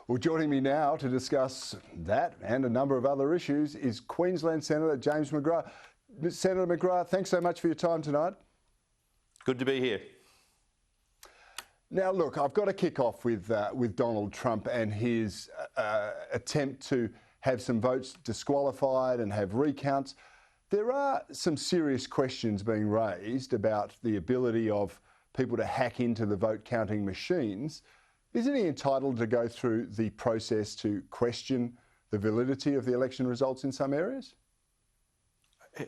Well, joining me now to discuss that and a number of other issues is Queensland Senator James McGrath. Senator McGrath, thanks so much for your time tonight. Good to be here. Now, look, I've got to kick off with Donald Trump and his attempt to have some votes disqualified and have recounts. There are some serious questions being raised about the ability of people to hack into the vote counting machines. Isn't he entitled to go through the process to question the validity of the election results in some areas?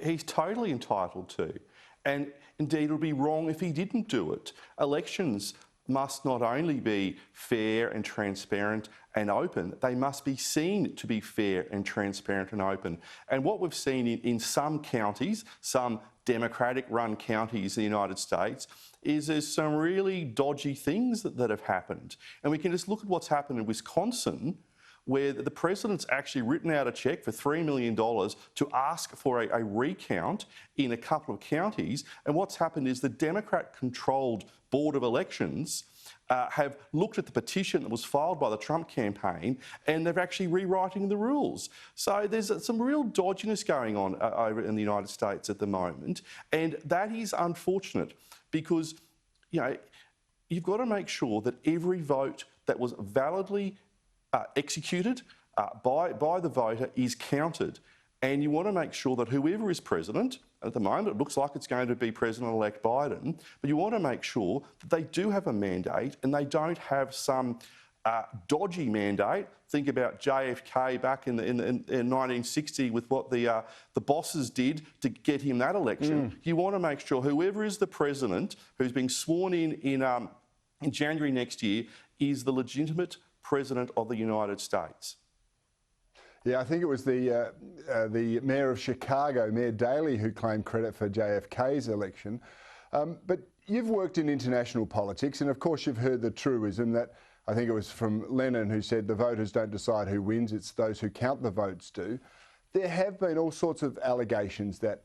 He's totally entitled to. And indeed, it would be wrong if he didn't do it. Elections must not only be fair and transparent and open, they must be seen to be fair and transparent and open. And what we've seen in some counties, some Democratic-run counties in the United States, is there's some really dodgy things that have happened. And we can just look at what's happened in Wisconsin, where the president's actually written out a cheque for $3 million to ask for a recount in a couple of counties. And what's happened is the Democrat-controlled Board of Elections have looked at the petition that was filed by the Trump campaign, and they're actually rewriting the rules. So there's some real dodginess going on over in the United States at the moment, and that is unfortunate because, you know, you've got to make sure that every vote that was validly executed by the voter is counted. And you want to make sure that whoever is president, at the moment it looks like it's going to be President-elect Biden, but you want to make sure that they do have a mandate and they don't have some dodgy mandate. Think about JFK back in 1960 with what the bosses did to get him that election. You want to make sure whoever is the president who's being sworn in January next year is the legitimate President of the United States. Yeah, I think it was the Mayor of Chicago, Mayor Daley, who claimed credit for JFK's election. But you've worked in international politics, and of course you've heard the truism that, I think it was from Lenin, who said the voters don't decide who wins, it's those who count the votes do. There have been all sorts of allegations that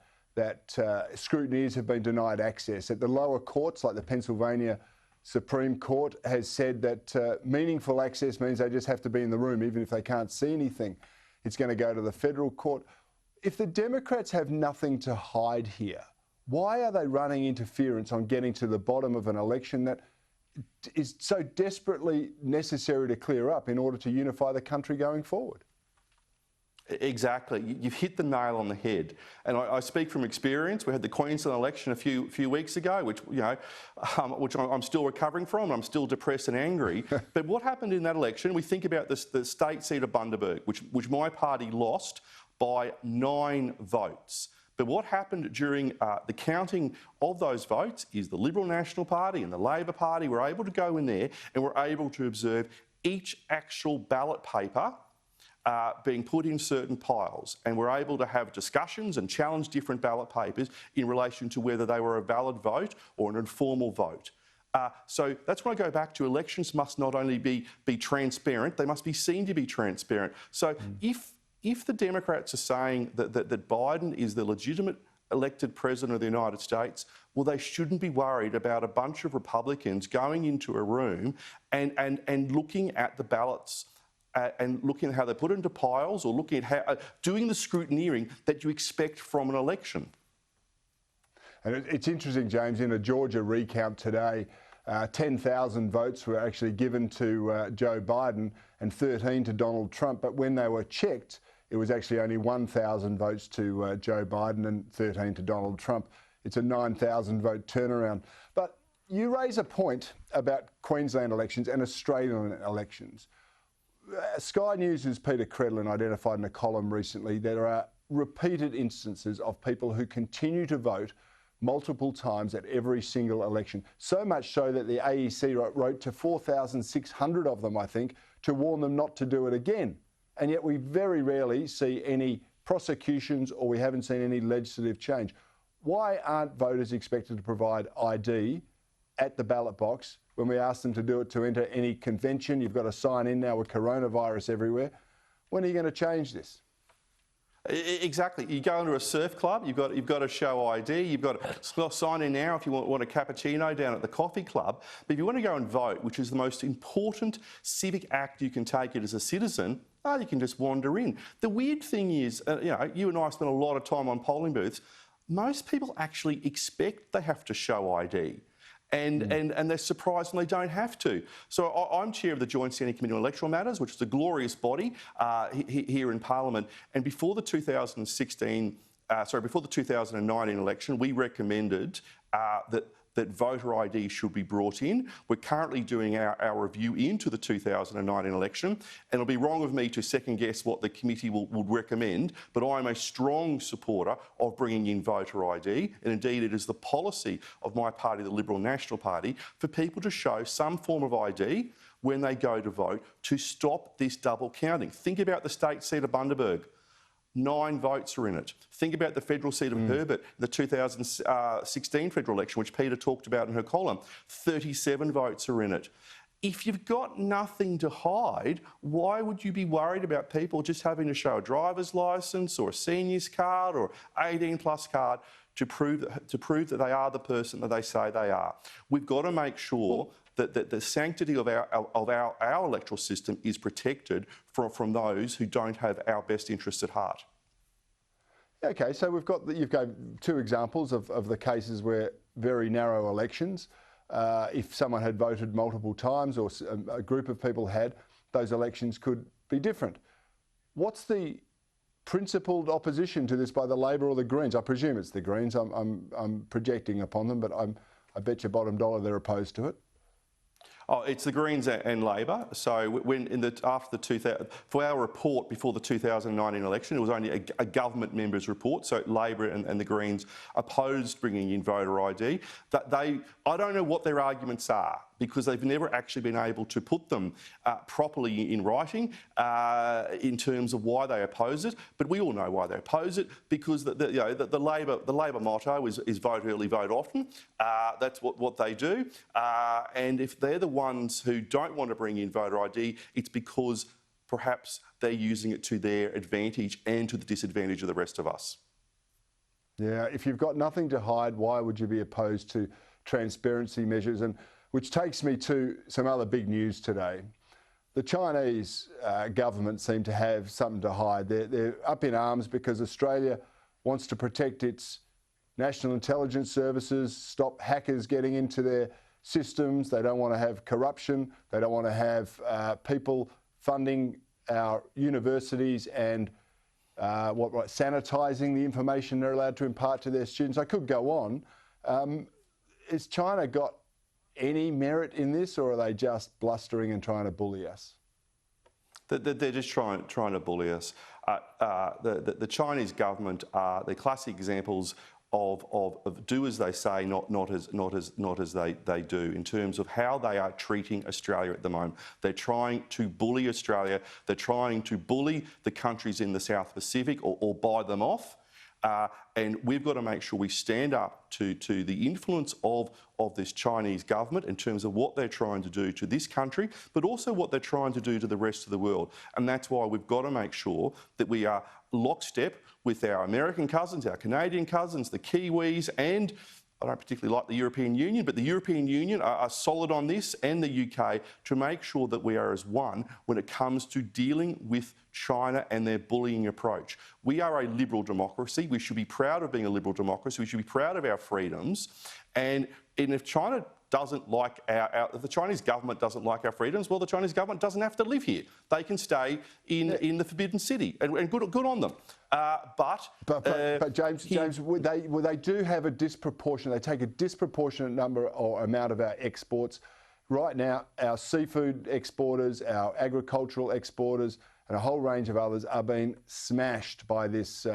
scrutineers have been denied access. At the lower courts, like the Pennsylvania Supreme Court, has said that meaningful access means they just have to be in the room, even if they can't see anything. It's going to go to the federal court. If the Democrats have nothing to hide here, why are they running interference on getting to the bottom of an election that is so desperately necessary to clear up in order to unify the country going forward? Exactly. You've hit the nail on the head. And I speak from experience. We had the Queensland election a few weeks ago, which I'm still recovering from. I'm still depressed and angry. But what happened in that election, we think about the state seat of Bundaberg, which my party lost by 9 votes. But what happened during the counting of those votes is the Liberal National Party and the Labor Party were able to go in there and were able to observe each actual ballot paper being put in certain piles, and we're able to have discussions and challenge different ballot papers in relation to whether they were a valid vote or an informal vote. So that's when I go back to elections must not only be transparent, they must be seen to be transparent. So if the Democrats are saying that Biden is the legitimate elected president of the United States, well, they shouldn't be worried about a bunch of Republicans going into a room and looking at the ballots and looking at how they put it into piles, or looking at how doing the scrutineering that you expect from an election. And it's interesting, James, in a Georgia recount today, 10,000 votes were actually given to Joe Biden and 13 to Donald Trump. But when they were checked, it was actually only 1,000 votes to Joe Biden and 13 to Donald Trump. It's a 9,000 vote turnaround. But you raise a point about Queensland elections and Australian elections. Sky News' Peter Credlin identified in a column recently there are repeated instances of people who continue to vote multiple times at every single election. So much so that the AEC wrote to 4,600 of them, I think, to warn them not to do it again. And yet we very rarely see any prosecutions, or we haven't seen any legislative change. Why aren't voters expected to provide ID at the ballot box when we ask them to do it to enter any convention? You've got to sign in now with coronavirus everywhere. When are you going to change this? Exactly. You go into a surf club, you've got to show ID, you've got to sign in now if you want a cappuccino down at the coffee club. But if you want to go and vote, which is the most important civic act you can take it as a citizen, you can just wander in. The weird thing is, you and I spend a lot of time on polling booths. Most people actually expect they have to show ID. And they're surprised when they don't have to. So I'm chair of the Joint Standing Committee on Electoral Matters, which is a glorious body here in Parliament. And before the 2019 election, we recommended that voter ID should be brought in. We're currently doing our review into the 2019 election, and it'll be wrong of me to second guess what the committee would recommend, but I'm a strong supporter of bringing in voter ID, and indeed it is the policy of my party, the Liberal National Party, for people to show some form of ID when they go to vote to stop this double counting. Think about the state seat of Bundaberg. 9 votes are in it. Think about the federal seat of Herbert, the 2016 federal election, which Peter talked about in her column. 37 votes are in it. If you've got nothing to hide, why would you be worried about people just having to show a driver's licence or a seniors card or 18+ card to prove that they are the person that they say they are? We've got to make sure that the sanctity of our electoral system is protected from those who don't have our best interests at heart. Okay, so you've gave 2 examples of the cases where very narrow elections, if someone had voted multiple times or a group of people had, those elections could be different. What's the principled opposition to this by the Labor or the Greens? I presume it's the Greens. I'm projecting upon them, but I bet you bottom dollar they're opposed to it. Oh, it's the Greens and Labor. So for our report before the 2019 election, it was only a government member's report. So Labor and the Greens opposed bringing in voter ID. I don't know what their arguments are, because they've never actually been able to put them properly in writing in terms of why they oppose it. But we all know why they oppose it, because the Labor motto is vote early, vote often. That's what they do. And if they're the ones who don't want to bring in voter ID, it's because perhaps they're using it to their advantage and to the disadvantage of the rest of us. Yeah, if you've got nothing to hide, why would you be opposed to transparency measures? And which takes me to some other big news today. The Chinese government seem to have something to hide. They're up in arms because Australia wants to protect its national intelligence services, stop hackers getting into their systems. They don't want to have corruption. They don't want to have people funding our universities and sanitising the information they're allowed to impart to their students. I could go on. Has China got any merit in this, or are they just blustering and trying to bully us? They're just trying to bully us. The Chinese government are the classic examples of do as they say, not as they do, in terms of how they are treating Australia at the moment. They're trying to bully Australia. They're trying to bully the countries in the South Pacific or buy them off. And we've got to make sure we stand up to the influence of this Chinese government in terms of what they're trying to do to this country, but also what they're trying to do to the rest of the world. And that's why we've got to make sure that we are lockstep with our American cousins, our Canadian cousins, the Kiwis, and I don't particularly like the European Union, but the European Union are solid on this, and the UK, to make sure that we are as one when it comes to dealing with China and their bullying approach. We are a liberal democracy. We should be proud of being a liberal democracy. We should be proud of our freedoms. And if China doesn't like if the Chinese government doesn't like our freedoms, well, the Chinese government doesn't have to live here. They can stay in the Forbidden City, and good on them. But James, they do have a disproportionate. They take a disproportionate number or amount of our exports. Right now, our seafood exporters, our agricultural exporters, and a whole range of others are being smashed by these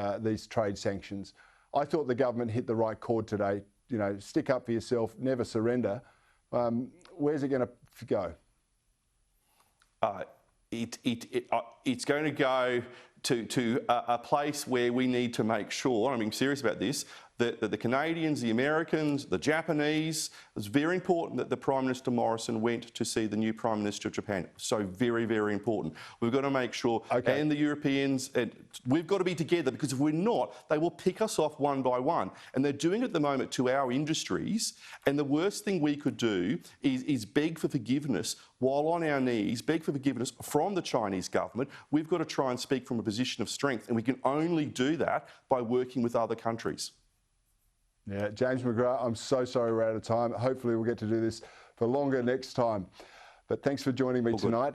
trade sanctions. I thought the government hit the right chord today. You know, stick up for yourself, never surrender. Where's it going to go? It's going to go to a place where we need to make sure, and I'm being serious about this, the Canadians, the Americans, the Japanese. It's very important that the Prime Minister Morrison went to see the new Prime Minister of Japan. So very, very important. We've got to make sure, and the Europeans, and we've got to be together, because if we're not, they will pick us off one by one. And they're doing it at the moment to our industries. And the worst thing we could do is beg for forgiveness while on our knees, beg for forgiveness from the Chinese government. We've got to try and speak from a position of strength, and we can only do that by working with other countries. Yeah, James McGrath, I'm so sorry we're out of time. Hopefully we'll get to do this for longer next time. But thanks for joining me tonight.